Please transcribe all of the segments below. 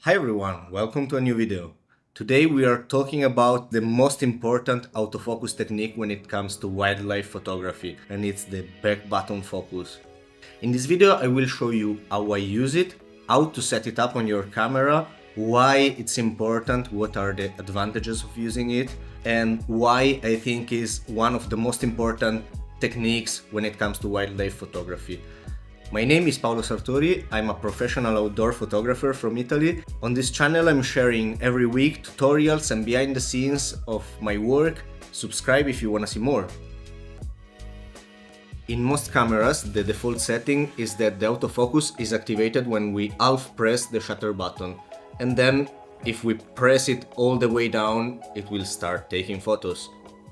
Hi everyone, welcome to a new video. Today we are talking about the most important autofocus technique when it comes to wildlife photography, and it's the back button focus. In this video I will show you how I use it, how to set it up on your camera, why it's important, what are the advantages of using it, and why I think is one of the most important techniques when it comes to wildlife photography. My name is Paolo Sartori, I'm a professional outdoor photographer from Italy. On this channel I'm sharing every week tutorials and behind the scenes of my work. Subscribe if you want to see more. In most cameras, the default setting is that the autofocus is activated when we half press the shutter button. And then, if we press it all the way down, it will start taking photos.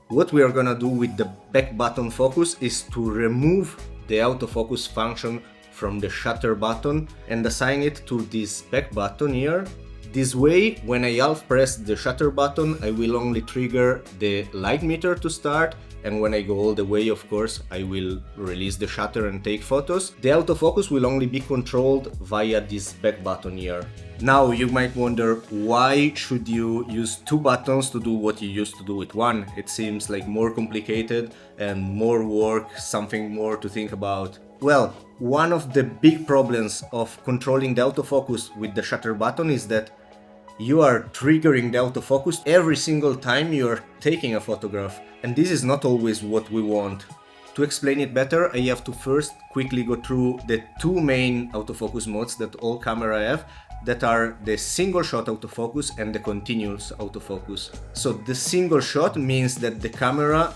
What we are gonna do with the back button focus is to remove the autofocus function from the shutter button and assign it to this back button here. This way, when I half press the shutter button, I will only trigger the light meter to start, and when I go all the way, of course, I will release the shutter and take photos. The autofocus will only be controlled via this back button here. Now you might wonder, why should you use two buttons to do what you used to do with one? It seems like more complicated and more work, something more to think about. Well, one of the big problems of controlling the autofocus with the shutter button is that you are triggering the autofocus every single time you are taking a photograph, and this is not always what we want. To explain it better, I have to first quickly go through the two main autofocus modes that all cameras have, that are the single shot autofocus and the continuous autofocus. So the single shot means that the camera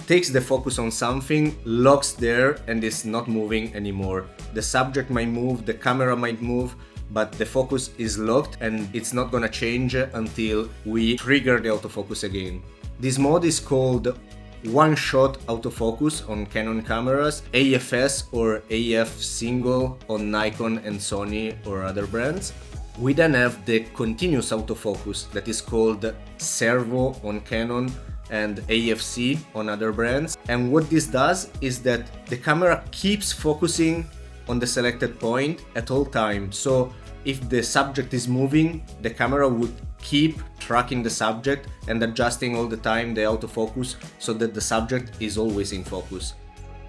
takes the focus on something, locks there, and is not moving anymore. The subject might move, the camera might move, but the focus is locked and it's not gonna change until we trigger the autofocus again. This mode is called one-shot autofocus on Canon cameras, AFS or AF single on Nikon and Sony or other brands. We then have the continuous autofocus that is called servo on Canon and AFC on other brands. And what this does is that the camera keeps focusing on the selected point at all times. So if the subject is moving, the camera would keep tracking the subject and adjusting all the time the autofocus so that the subject is always in focus.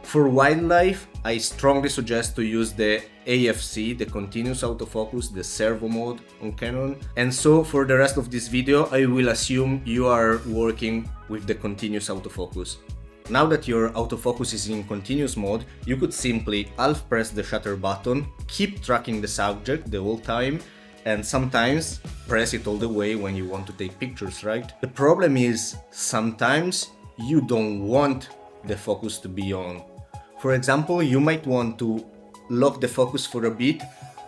For wildlife, I strongly suggest to use the AFC, the continuous autofocus, the servo mode on Canon. And so for the rest of this video, I will assume you are working with the continuous autofocus. Now that your autofocus is in continuous mode, you could simply half press the shutter button, keep tracking the subject the whole time, and sometimes press it all the way when you want to take pictures, right? The problem is sometimes you don't want the focus to be on. For example, you might want to lock the focus for a bit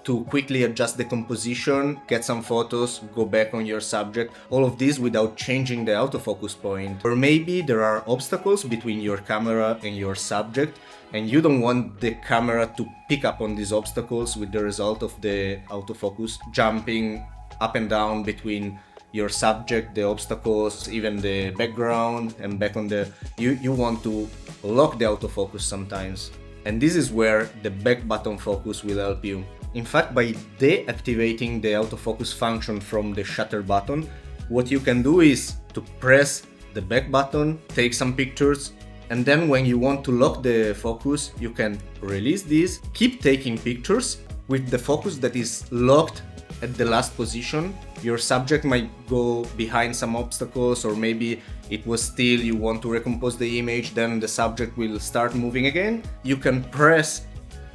to quickly adjust the composition, get some photos, go back on your subject, all of this without changing the autofocus point. Or maybe there are obstacles between your camera and your subject, and you don't want the camera to pick up on these obstacles, with the result of the autofocus jumping up and down between your subject, the obstacles, even the background, and back on the... You want to lock the autofocus sometimes. And this is where the back button focus will help you. In fact, by deactivating the autofocus function from the shutter button, what you can do is to press the back button, take some pictures, and then when you want to lock the focus, you can release this, keep taking pictures with the focus that is locked at the last position. Your subject might go behind some obstacles, or maybe it was still, you want to recompose the image, then the subject will start moving again. You can press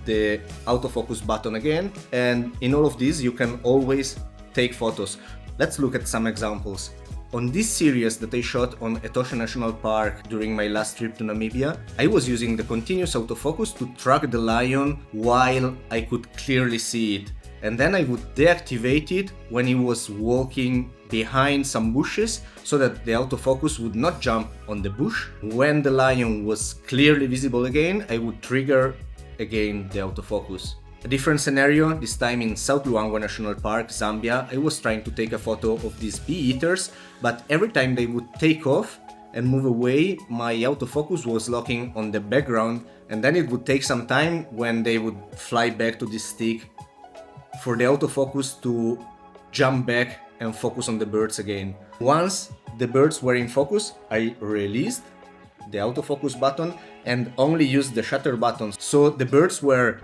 the autofocus button again, and in all of these you can always take photos. Let's look at some examples. On this series that I shot on Etosha National Park during my last trip to Namibia, I was using the continuous autofocus to track the lion while I could clearly see it, and then I would deactivate it when he was walking behind some bushes so that the autofocus would not jump on the bush. When the lion was clearly visible again, I would trigger again the autofocus. A different scenario, this time in South Luangwa National Park, Zambia. I was trying to take a photo of these bee-eaters, but every time they would take off and move away, my autofocus was locking on the background, and then it would take some time when they would fly back to this stick for the autofocus to jump back and focus on the birds again. Once the birds were in focus, I released the autofocus button and only used the shutter button. So the birds were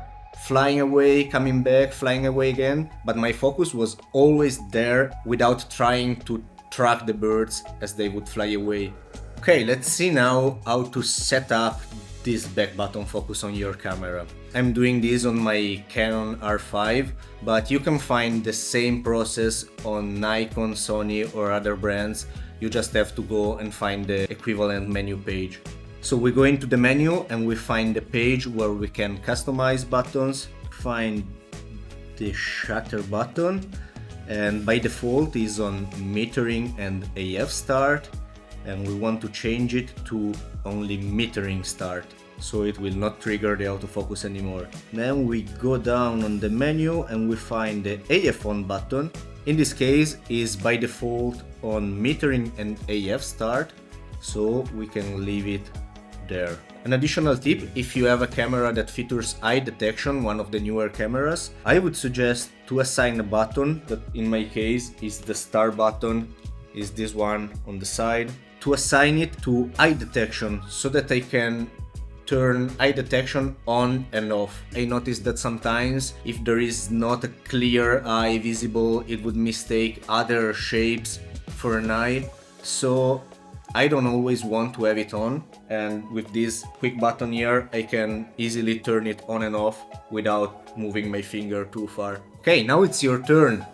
flying away, coming back, flying away again, but my focus was always there without trying to track the birds as they would fly away. Okay, let's see now how to set up this back button focus on your camera. I'm doing this on my Canon R5, but you can find the same process on Nikon, Sony or other brands. You just have to go and find the equivalent menu page. So we go into the menu and we find the page where we can customize buttons, find the shutter button, and by default is on metering and AF start, and we want to change it to only metering start, so it will not trigger the autofocus anymore. Then we go down on the menu and we find the AF on button. In this case is by default on metering and AF start, so we can leave it there. An additional tip, if you have a camera that features eye detection, one of the newer cameras, I would suggest to assign a button that in my case is the star button, is this one on the side, to assign it to eye detection so that I can turn eye detection on and off. I noticed that sometimes if there is not a clear eye visible, it would mistake other shapes for an eye, so I don't always want to have it on, and with this quick button here I can easily turn it on and off without moving my finger too far. Okay, now it's your turn.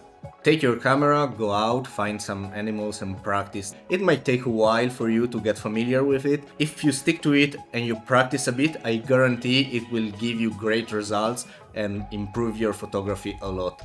Take your camera, go out, find some animals and practice. It might take a while for you to get familiar with it. If you stick to it and you practice a bit, I guarantee it will give you great results and improve your photography a lot.